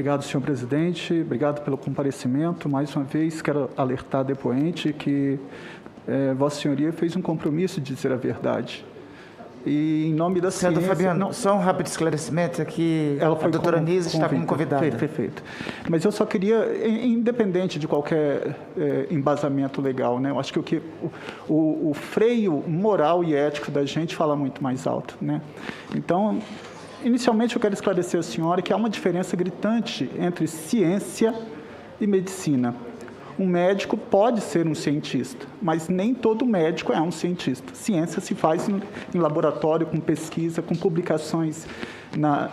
Obrigado, senhor presidente. Obrigado pelo comparecimento. Mais uma vez, quero alertar a depoente que Vossa Senhoria fez um compromisso de dizer a verdade. E, em nome da ciência... Fabiano, só um rápido esclarecimento aqui. A doutora Nise está como convidada. Perfeito. Mas eu só queria, independente de qualquer embasamento legal, né? Eu acho que o freio moral e ético da gente fala muito mais alto, né? Então, inicialmente, eu quero esclarecer à senhora que há uma diferença gritante entre ciência e medicina. Um médico pode ser um cientista, mas nem todo médico é um cientista. Ciência se faz em laboratório, com pesquisa, com publicações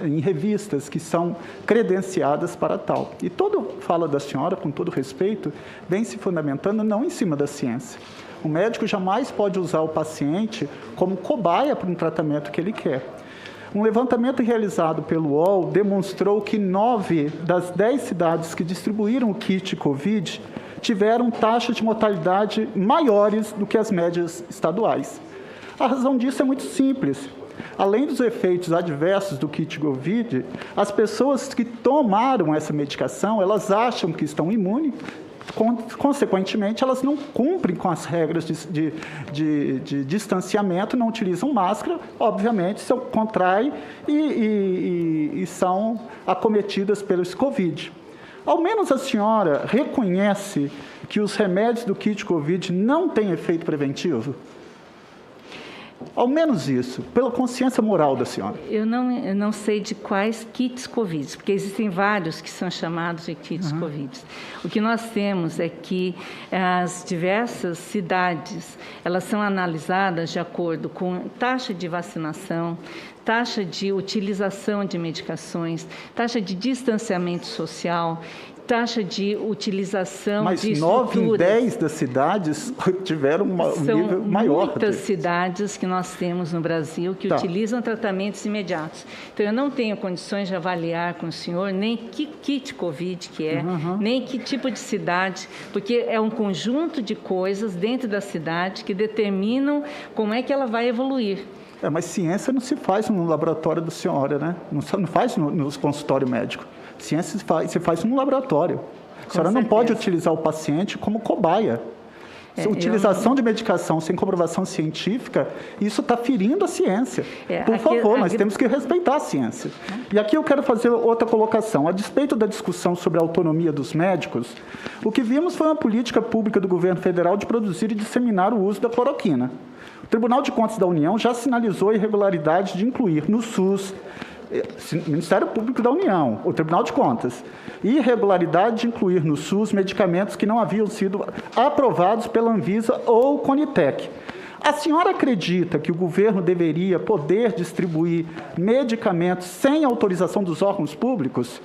em revistas que são credenciadas para tal. E toda fala da senhora, com todo respeito, vem se fundamentando não em cima da ciência. O médico jamais pode usar o paciente como cobaia para um tratamento que ele quer. Um levantamento realizado pelo UOL demonstrou que 9 das 10 cidades que distribuíram o kit Covid tiveram taxas de mortalidade maiores do que as médias estaduais. A razão disso é muito simples. Além dos efeitos adversos do kit Covid, as pessoas que tomaram essa medicação, elas acham que estão imunes, consequentemente, elas não cumprem com as regras de distanciamento, não utilizam máscara, obviamente, contraem e são acometidas pelo Covid. Ao menos a senhora reconhece que os remédios do kit Covid não têm efeito preventivo? Ao menos isso, pela consciência moral da senhora. Eu não sei de quais kits Covid, porque existem vários que são chamados de kits Covid. O que nós temos é que as diversas cidades, elas são analisadas de acordo com taxa de vacinação, taxa de utilização de medicações, taxa de distanciamento social, taxa de utilização de estruturas. Mas 9 em 10 das cidades tiveram um nível maior. São muitas cidades que nós temos no Brasil que utilizam tratamentos imediatos. Então, eu não tenho condições de avaliar com o senhor nem que kit Covid que é, nem que tipo de cidade, porque é um conjunto de coisas dentro da cidade que determinam como é que ela vai evoluir. Mas ciência não se faz no laboratório da senhora, né? Não faz no consultório médico. Ciência se faz no laboratório. A senhora não pode utilizar o paciente como cobaia. Utilização de medicação sem comprovação científica, isso está ferindo a ciência. Por favor, nós temos que respeitar a ciência. E aqui eu quero fazer outra colocação. A despeito da discussão sobre a autonomia dos médicos, o que vimos foi uma política pública do governo federal de produzir e disseminar o uso da cloroquina. O Tribunal de Contas da União já sinalizou a irregularidade de incluir no SUS, Ministério Público da União, o Tribunal de Contas, irregularidade de incluir no SUS medicamentos que não haviam sido aprovados pela Anvisa ou Conitec. A senhora acredita que o governo deveria poder distribuir medicamentos sem autorização dos órgãos públicos?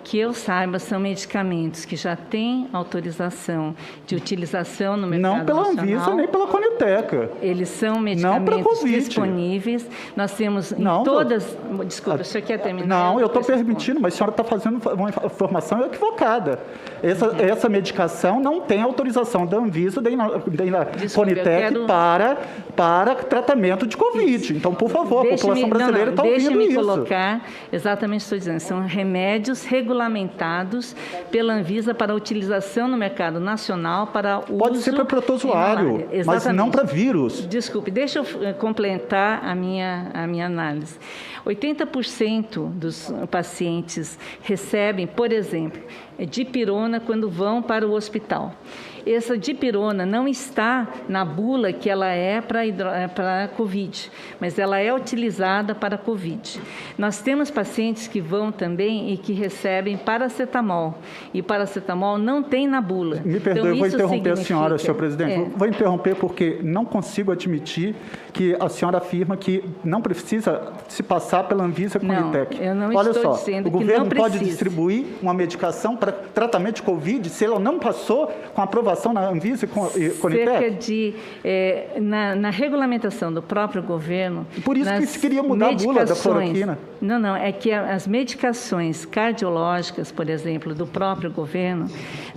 Que eu saiba, são medicamentos que já têm autorização de utilização no mercado não pela nacional. Anvisa nem pela Conitec. Eles são medicamentos disponíveis. Nós temos em todas... Desculpa, o senhor quer terminar? Não, eu estou permitindo, mas a senhora está fazendo uma informação equivocada. Essa medicação não tem autorização da Anvisa nem da Conitec para tratamento de Covid. Então, por favor, a população brasileira está ouvindo isso. Deixe-me colocar exatamente o que estou dizendo. São remédios regulamentados pela Anvisa para utilização no mercado nacional para uso... Pode ser para protozoário, mas não para vírus. Desculpe, deixa eu complementar a minha análise. 80% dos pacientes recebem, por exemplo, dipirona quando vão para o hospital. Essa dipirona não está na bula que ela é para Covid, mas ela é utilizada para Covid. Nós temos pacientes que vão também e que recebem paracetamol, e paracetamol não tem na bula. Me perdoe, eu vou interromper a senhora, senhor presidente. Vou interromper porque não consigo admitir que a senhora afirma que não precisa se passar pela Anvisa e Conitec. Eu não Olha estou só, dizendo o que não governo precisa. pode distribuir uma medicação para tratamento de Covid se ela não passou com aprovação na Anvisa e Conitec? Cerca de... na regulamentação do próprio governo... Por isso que se queria mudar a bula da cloroquina. Não, é que as medicações cardiológicas epidemiológicas, por exemplo, do próprio governo,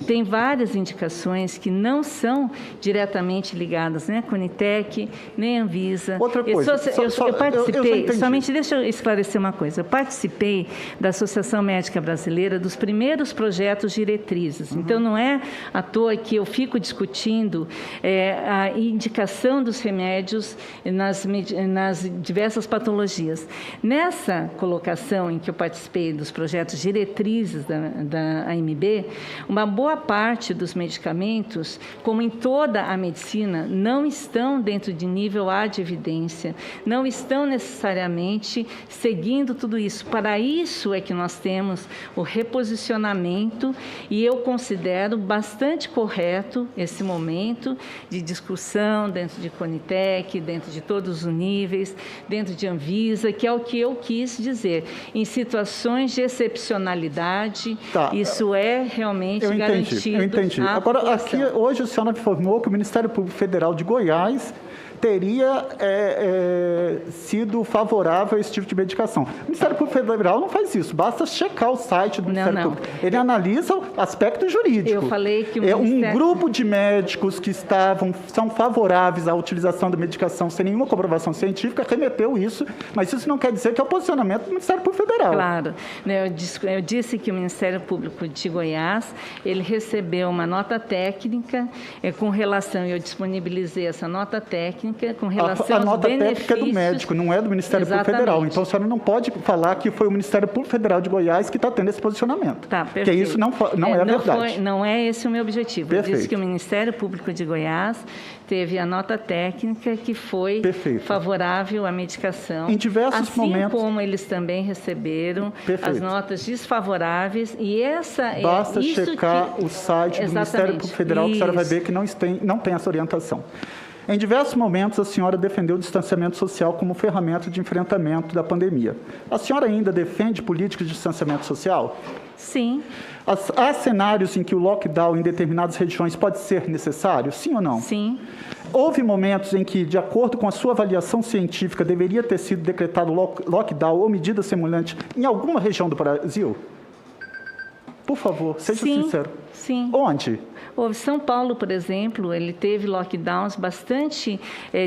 tem várias indicações que não são diretamente ligadas nem à Conitec, nem à Anvisa. Outra coisa, eu participei, somente deixa eu esclarecer uma coisa, eu participei da Associação Médica Brasileira dos primeiros projetos diretrizes. Então, não é à toa que eu fico discutindo a indicação dos remédios nas diversas patologias. Nessa colocação em que eu participei dos projetos diretrizes da AMB, uma boa parte dos medicamentos, como em toda a medicina, não estão dentro de nível A de evidência, não estão necessariamente seguindo tudo isso. Para isso é que nós temos o reposicionamento, e eu considero bastante correto esse momento de discussão dentro de Conitec, dentro de todos os níveis, dentro de Anvisa, que é o que eu quis dizer. Em situações de excepcionalidade, isso é realmente garantido. Eu entendi. Agora, aqui, hoje, a senhora informou que o Ministério Público Federal de Goiás teria sido favorável a esse tipo de medicação. O Ministério Público Federal não faz isso, basta checar o site do Ministério Público. Ele analisa o aspecto jurídico. Eu falei que o Ministério... Um grupo de médicos que são favoráveis à utilização da medicação sem nenhuma comprovação científica remeteu isso, mas isso não quer dizer que é o posicionamento do Ministério Público Federal. Claro. Eu disse que o Ministério Público de Goiás, ele recebeu uma nota técnica com relação, eu disponibilizei essa nota técnica com relação a nota técnica é do médico, não é do Ministério Público Federal. Então, a senhora não pode falar que foi o Ministério Público Federal de Goiás que está tendo esse posicionamento. Tá, perfeito. Porque isso não é verdade. Não é esse o meu objetivo. Perfeito. Eu disse que o Ministério Público de Goiás teve a nota técnica que foi favorável à medicação. Em diversos momentos. Assim como eles também receberam as notas desfavoráveis. E basta checar o site do Ministério Público Federal que a senhora vai ver que não tem essa orientação. Em diversos momentos, a senhora defendeu o distanciamento social como ferramenta de enfrentamento da pandemia. A senhora ainda defende políticas de distanciamento social? Sim. Há cenários em que o lockdown em determinadas regiões pode ser necessário? Sim ou não? Sim. Houve momentos em que, de acordo com a sua avaliação científica, deveria ter sido decretado lockdown ou medida semelhante em alguma região do Brasil? Por favor, seja sincero. Sim. Onde? São Paulo, por exemplo, ele teve lockdowns bastante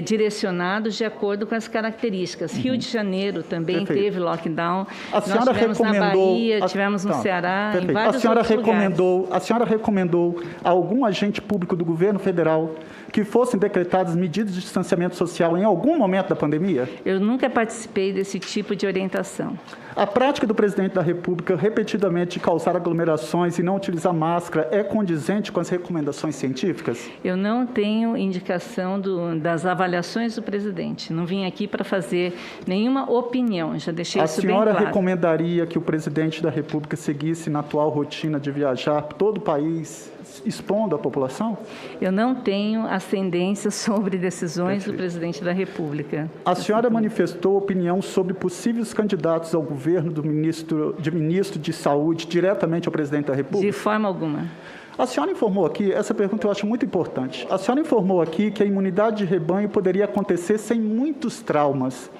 direcionados de acordo com as características. Rio de Janeiro também teve lockdown. A senhora recomendou, na Bahia, tivemos no Ceará, em vários outros lugares. A senhora recomendou a algum agente público do governo federal que fossem decretadas medidas de distanciamento social em algum momento da pandemia? Eu nunca participei desse tipo de orientação. A prática do presidente da República repetidamente de causar aglomerações e não utilizar máscara é condizente com as recomendações científicas? Eu não tenho indicação das avaliações do presidente. Não vim aqui para fazer nenhuma opinião, já deixei isso bem claro. A senhora recomendaria que o presidente da República seguisse na atual rotina de viajar por todo o país, expondo a população? Eu não tenho ascendência sobre decisões do presidente da República. A senhora manifestou opinião sobre possíveis candidatos ao governo do ministro de Saúde diretamente ao presidente da República? De forma alguma. A senhora informou aqui, essa pergunta eu acho muito importante, a senhora informou aqui que a imunidade de rebanho poderia acontecer sem muitos traumas.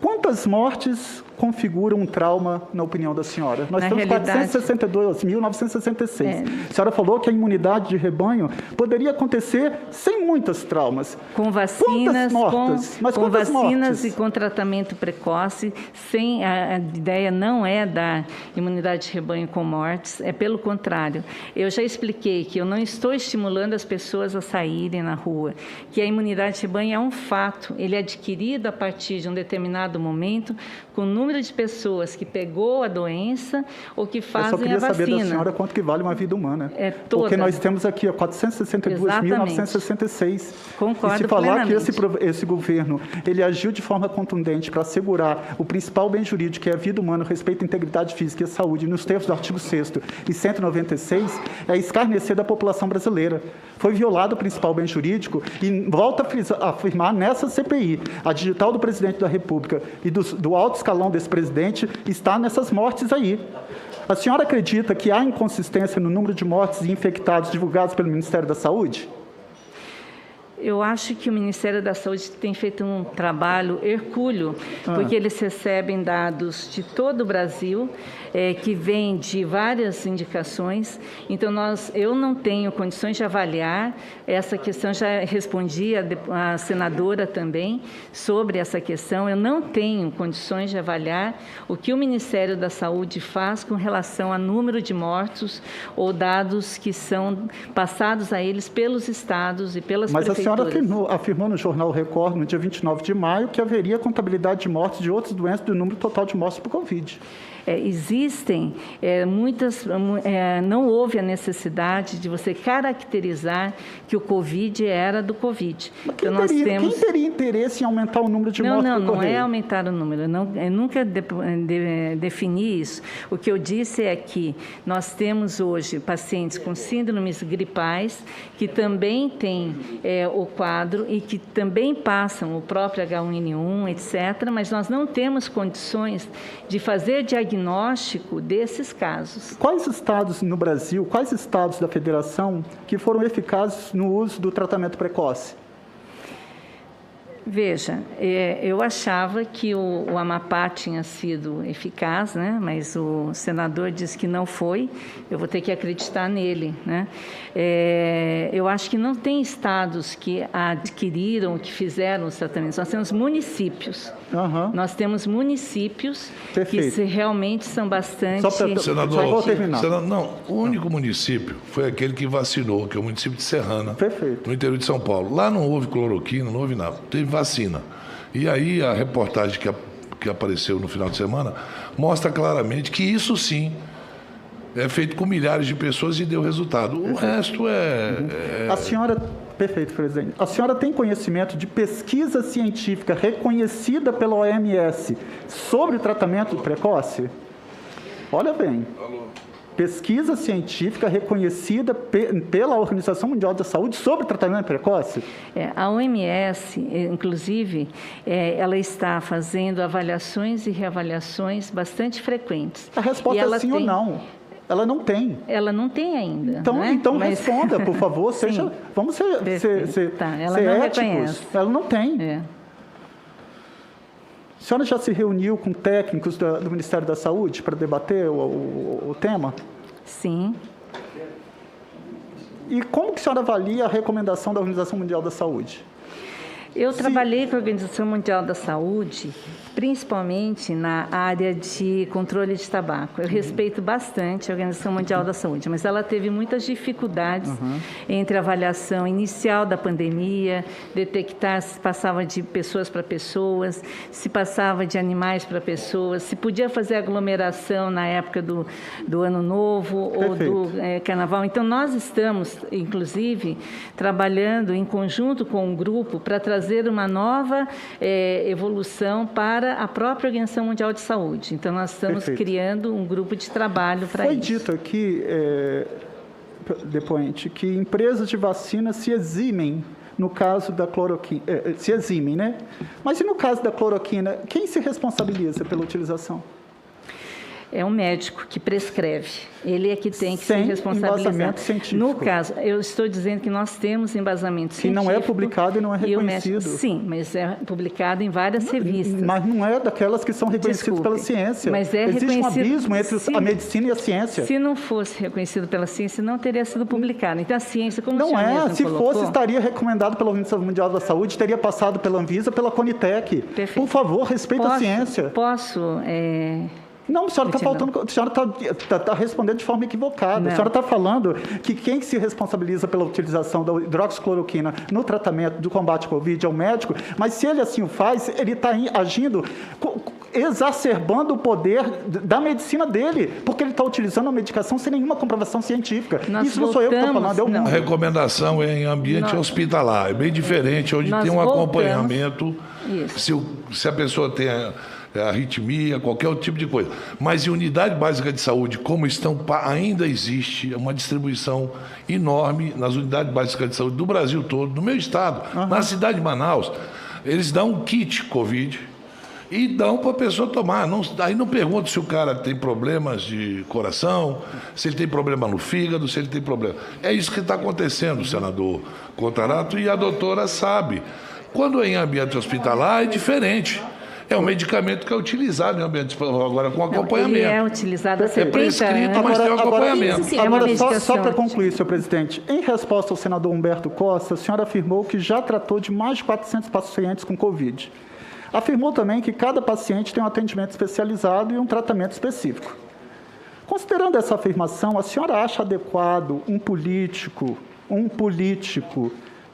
Quantas mortes configuram um trauma, na opinião da senhora? Nós temos 462.966. A senhora falou que a imunidade de rebanho poderia acontecer sem muitos traumas. Com vacinas, com vacinas mortes? E com tratamento precoce. A ideia não é dar imunidade de rebanho com mortes, é pelo contrário. Eu já expliquei que eu não estou estimulando as pessoas a saírem na rua, que a imunidade de rebanho é um fato, ele é adquirido a partir de um determinado momento, com o número de pessoas que pegou a doença ou que fazem a vacina. Eu só queria saber da senhora quanto que vale uma vida humana. Toda. Porque nós temos aqui 462.966. Concordo. E se falar plenamente. que esse governo ele agiu de forma contundente para assegurar o principal bem jurídico, que é a vida humana, o respeito à integridade física e à saúde, nos termos do artigo 6º e 196, é escarnecer da população brasileira. Foi violado o principal bem jurídico e volta a afirmar nessa CPI, a digital do presidente da República e do alto escalão desse presidente está nessas mortes aí. A senhora acredita que há inconsistência no número de mortes e infectados divulgados pelo Ministério da Saúde? Eu acho que o Ministério da Saúde tem feito um trabalho hercúleo, porque eles recebem dados de todo o Brasil, que vêm de várias indicações. Então, eu não tenho condições de avaliar essa questão. Já respondi a senadora também sobre essa questão. Eu não tenho condições de avaliar o que o Ministério da Saúde faz com relação a número de mortos ou dados que são passados a eles pelos estados e pelas prefeituras. Mas a senhora afirmou no jornal Record, no dia 29 de maio, que haveria contabilidade de mortes de outras doenças do número total de mortes por Covid. Existem muitas... não houve a necessidade de você caracterizar que o Covid era do Covid. Mas quem teria interesse em aumentar o número de mortes por Covid? Não é aumentar o número. Eu nunca defini isso. O que eu disse é que nós temos hoje pacientes com síndromes gripais que também têm o quadro e que também passam o próprio H1N1, etc., mas nós não temos condições de fazer diagnóstico desses casos. Quais estados no Brasil, quais estados da federação que foram eficazes no uso do tratamento precoce? Veja, eu achava que o Amapá tinha sido eficaz, né? Mas o senador disse que não foi. Eu vou ter que acreditar nele, né? Eu acho que não tem estados que adquiriram, que fizeram os tratamentos. Nós temos municípios. Nós temos municípios que realmente são bastante... Senador, o único município foi aquele que vacinou, que é o município de Serrana, no interior de São Paulo. Lá não houve cloroquina, não houve nada. Teve vacina. E aí a reportagem que apareceu no final de semana mostra claramente que isso sim é feito com milhares de pessoas e deu resultado. O resto A senhora... Perfeito, presidente. A senhora tem conhecimento de pesquisa científica reconhecida pela OMS sobre o tratamento precoce? Olha bem. Pesquisa científica reconhecida pela Organização Mundial da Saúde sobre tratamento precoce? A OMS, inclusive, ela está fazendo avaliações e reavaliações bastante frequentes. A resposta é sim ou não. Ela não tem. Ela não tem ainda. Então responda, por favor. Vamos ser ela não éticos. Reconhece. Ela não tem. A senhora já se reuniu com técnicos do Ministério da Saúde para debater o tema? Sim. E como que a senhora avalia a recomendação da Organização Mundial da Saúde? Eu trabalhei com a Organização Mundial da Saúde, principalmente na área de controle de tabaco. Eu respeito bastante a Organização Mundial da Saúde, mas ela teve muitas dificuldades entre a avaliação inicial da pandemia, detectar se passava de pessoas para pessoas, se passava de animais para pessoas, se podia fazer aglomeração na época do Ano Novo ou do Carnaval. Então, nós estamos, inclusive, trabalhando em conjunto com um grupo para trazer uma nova evolução para a própria Organização Mundial de Saúde. Então, nós estamos criando um grupo de trabalho para isso. Foi dito aqui, depoente, que empresas de vacina se eximem no caso da cloroquina. Se eximem, né? Mas e no caso da cloroquina, quem se responsabiliza pela utilização? É um médico que prescreve. Ele é que tem que se responsabilizar. Embasamento científico. No caso, eu estou dizendo que nós temos embasamento científico. Que não é publicado e não é reconhecido. Sim, mas é publicado em várias revistas. Mas não é daquelas que são reconhecidas pela ciência. Mas existe um abismo entre a medicina e a ciência. Se não fosse reconhecido pela ciência, não teria sido publicado. Então, a ciência, como não o senhor mesmo se colocou, fosse, estaria recomendado pela Organização Mundial da Saúde, teria passado pela Anvisa, pela Conitec. Perfeito. Por favor, respeita a ciência. Posso... Não, a senhora está respondendo de forma equivocada. Não. A senhora está falando que quem se responsabiliza pela utilização da hidroxicloroquina no tratamento do combate ao Covid é o médico, mas se ele assim o faz, ele está agindo, exacerbando o poder da medicina dele, porque ele está utilizando a medicação sem nenhuma comprovação científica. Isso não sou eu que estou falando, é o mundo. A recomendação é em ambiente hospitalar, é bem diferente, onde tem um acompanhamento, se a pessoa tem arritmia, qualquer outro tipo de coisa. Mas em unidade básica de saúde, como ainda existe uma distribuição enorme nas unidades básicas de saúde do Brasil todo, no meu estado, na cidade de Manaus, eles dão um kit Covid e dão para a pessoa tomar. Aí não pergunta se o cara tem problemas de coração, se ele tem problema no fígado, se ele tem problema. É isso que está acontecendo, senador Contarato, e a doutora sabe. Quando é em ambiente hospitalar, é diferente. É um medicamento que é utilizado em ambiente hospitalar, agora com acompanhamento. Ele é utilizado há 70 anos. É prescrito, mas tem um acompanhamento. Agora, só para concluir, senhor presidente, em resposta ao senador Humberto Costa, a senhora afirmou que já tratou de mais de 400 pacientes com Covid. Afirmou também que cada paciente tem um atendimento especializado e um tratamento específico. Considerando essa afirmação, a senhora acha adequado um político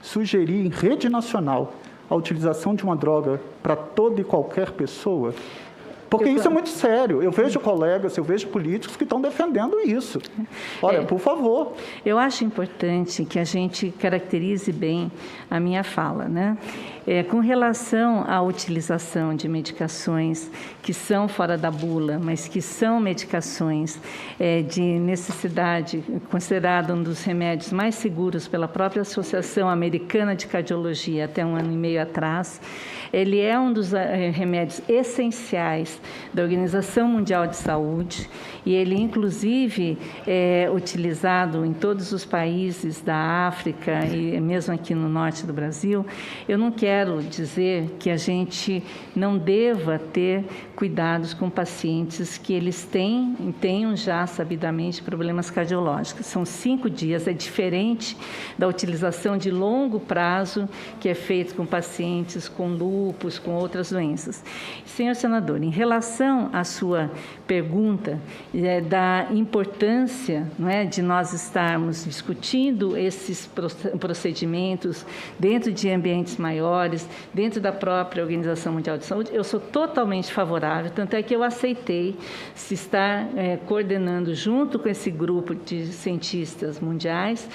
sugerir em rede nacional a utilização de uma droga para toda e qualquer pessoa? Porque isso é muito sério. Eu vejo colegas, eu vejo políticos que estão defendendo isso. Olha, por favor. Eu acho importante que a gente caracterize bem a minha fala, né? Com relação à utilização de medicações que são fora da bula, mas que são medicações de necessidade, considerado um dos remédios mais seguros pela própria Associação Americana de Cardiologia até 1 ano e meio atrás, ele é um dos remédios essenciais da Organização Mundial de Saúde e ele, inclusive, é utilizado em todos os países da África e mesmo aqui no norte do Brasil. Eu não quero dizer que a gente não deva ter cuidados com pacientes que eles tenham já sabidamente problemas cardiológicos. São 5 dias, é diferente da utilização de longo prazo que é feito com pacientes com lúpus, com outras doenças. Senhor senador, em relação à sua pergunta da importância, não é, de nós estarmos discutindo esses procedimentos dentro de ambientes maiores, dentro da própria Organização Mundial de Saúde, eu sou totalmente favorável, tanto é que eu aceitei se estar coordenando junto com esse grupo de cientistas mundiais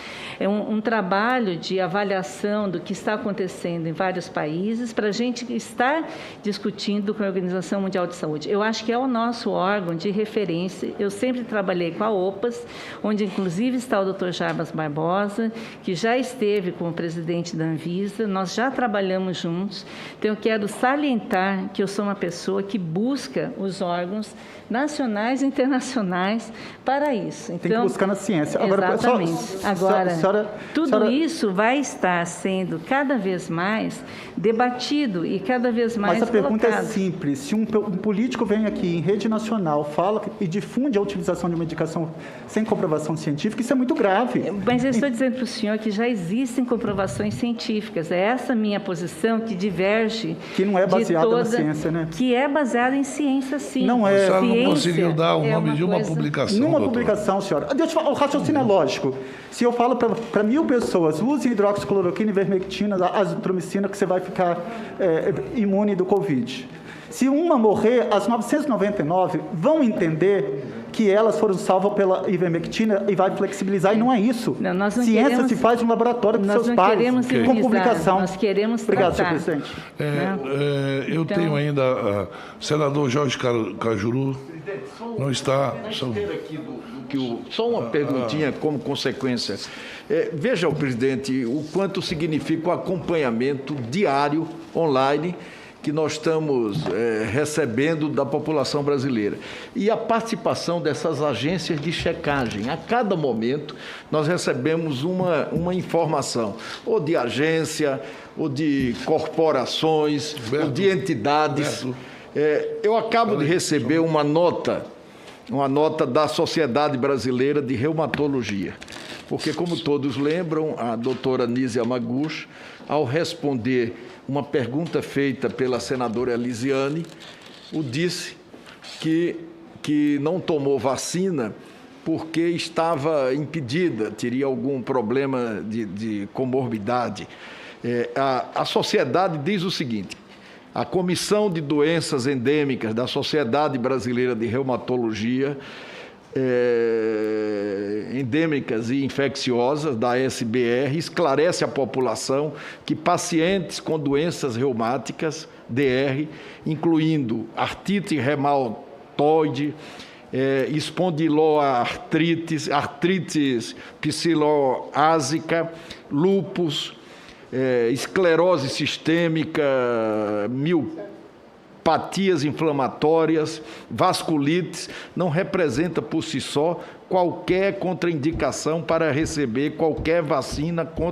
um trabalho de avaliação do que está acontecendo em vários países para a gente estar discutindo com a Organização Mundial de Saúde. Eu acho que é o nosso órgão de referência. Eu sempre trabalhei com a OPAS, onde inclusive está o Dr. Jarbas Barbosa, que já esteve como presidente da Anvisa, nós já trabalhamos juntos. Então, eu quero salientar que eu sou uma pessoa que busca os órgãos nacionais e internacionais para isso. Então, tem que buscar na ciência. Exatamente. Agora, tudo isso vai estar sendo cada vez mais debatido e cada vez mais Mas a pergunta colocado. É simples. Se um político vem aqui em rede nacional, fala e difunde a utilização de medicação sem comprovação científica, isso é muito grave. Mas eu estou dizendo para o senhor que já existem comprovações científicas. É essa minha posição que diverge. Que não é baseada na ciência, né? Que é baseada em ciência, sim. Não é. A senhora não conseguiu dar o nome de uma publicação, Numa doutor. publicação, senhora. Deixa eu falar, o raciocínio é lógico. Se eu falo para 1.000 pessoas, usem hidroxicloroquina, ivermectina, azitromicina, que você vai ficar imune do Covid. Se uma morrer, as 999 vão entender que elas foram salvas pela ivermectina e vai flexibilizar, e não é isso. Não, nós não Ciência queremos, se faz em um laboratório com seus pares, com publicação. Nós queremos Obrigado, tratar. senhor presidente. Eu tenho ainda senador Jorge Cajuru, não está... Só uma perguntinha como consequência. Veja, o presidente, o quanto significa o acompanhamento diário, online, que nós estamos recebendo da população brasileira. E a participação dessas agências de checagem. A cada momento, nós recebemos uma informação, ou de agência, ou de corporações, ou de entidades. Eu acabo de receber uma nota da Sociedade Brasileira de Reumatologia. Porque, como todos lembram, a doutora Nise Yamaguchi, ao responder uma pergunta feita pela senadora Elisiane, disse que não tomou vacina porque estava impedida, teria algum problema de comorbidade. A sociedade diz o seguinte: a Comissão de Doenças Endêmicas da Sociedade Brasileira de Reumatologia, endêmicas e infecciosas, da SBR, esclarece à população que pacientes com doenças reumáticas, DR, incluindo artrite reumatoide, espondiloartrites, artrites psoriásica, lúpus, esclerose sistêmica, nepropatias inflamatórias, vasculites, não representa por si só qualquer contraindicação para receber qualquer vacina contra